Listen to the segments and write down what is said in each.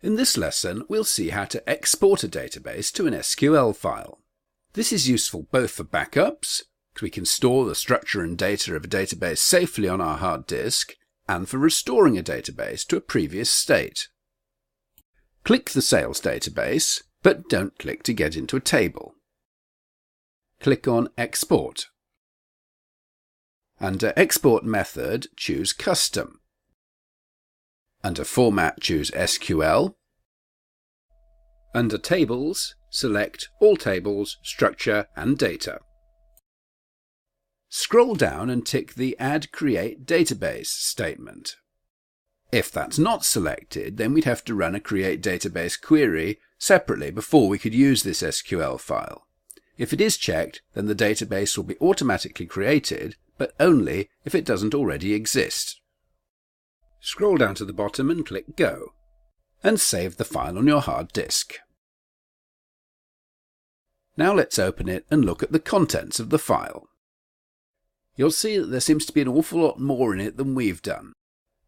In this lesson, we'll see how to export a database to an SQL file. This is useful both for backups, because we can store the structure and data of a database safely on our hard disk, and for restoring a database to a previous state. Click the sales database, but don't click to get into a table. Click on Export. Under Export Method, choose Custom. Under Format, choose SQL. Under Tables, select All Tables, Structure and Data. Scroll down and tick the Add Create Database statement. If that's not selected, then we'd have to run a Create Database query separately before we could use this SQL file. If it is checked, then the database will be automatically created, but only if it doesn't already exist. Scroll down to the bottom and click Go, and save the file on your hard disk. Now let's open it and look at the contents of the file. You'll see that there seems to be an awful lot more in it than we've done.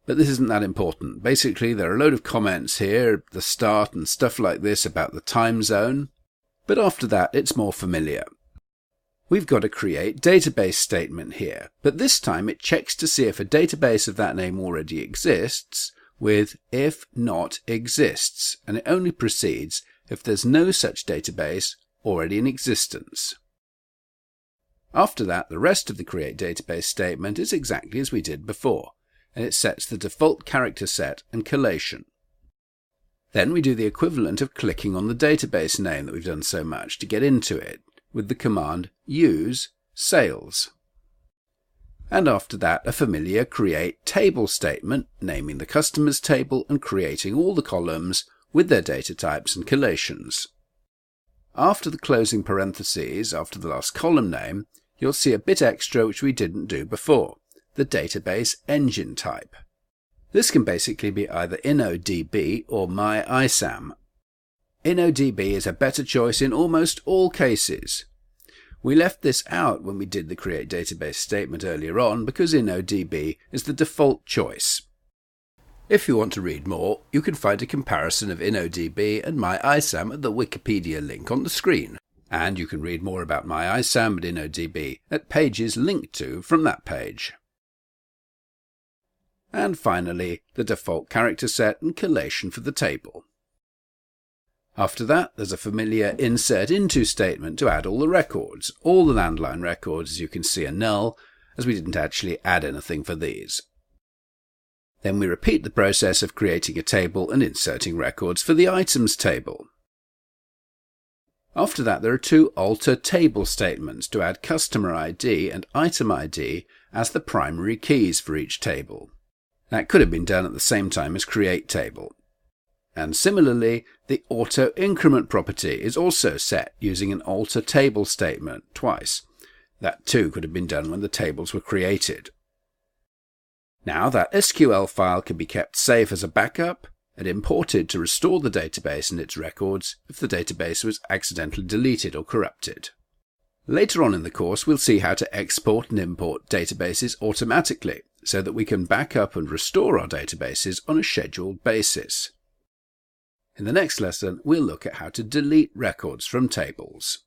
But this isn't that important. Basically, there are a load of comments here at the start and stuff like this about the time zone. But after that, it's more familiar. We've got a create database statement here, but this time it checks to see if a database of that name already exists with if not exists, and it only proceeds if there's no such database already in existence. After that, the rest of the create database statement is exactly as we did before, and it sets the default character set and collation. Then we do the equivalent of clicking on the database name that we've done so much to get into it, with the command use sales. And after that, a familiar create table statement, naming the customers table and creating all the columns with their data types and collations. After the closing parentheses, after the last column name, you'll see a bit extra which we didn't do before, the database engine type. This can basically be either InnoDB or MyISAM. InnoDB is a better choice in almost all cases. We left this out when we did the create database statement earlier on because InnoDB is the default choice. If you want to read more, you can find a comparison of InnoDB and MyISAM at the Wikipedia link on the screen. And you can read more about MyISAM and InnoDB at pages linked to from that page. And finally, the default character set and collation for the table. After that, there's a familiar insert into statement to add all the records. All the landline records, as you can see, are null, as we didn't actually add anything for these. Then we repeat the process of creating a table and inserting records for the items table. After that, there are two alter table statements to add customer ID and item ID as the primary keys for each table. That could have been done at the same time as create table. And similarly, the auto increment property is also set using an alter table statement twice. That too could have been done when the tables were created. Now that SQL file can be kept safe as a backup and imported to restore the database and its records if the database was accidentally deleted or corrupted. Later on in the course, we'll see how to export and import databases automatically so that we can back up and restore our databases on a scheduled basis. In the next lesson, we'll look at how to delete records from tables.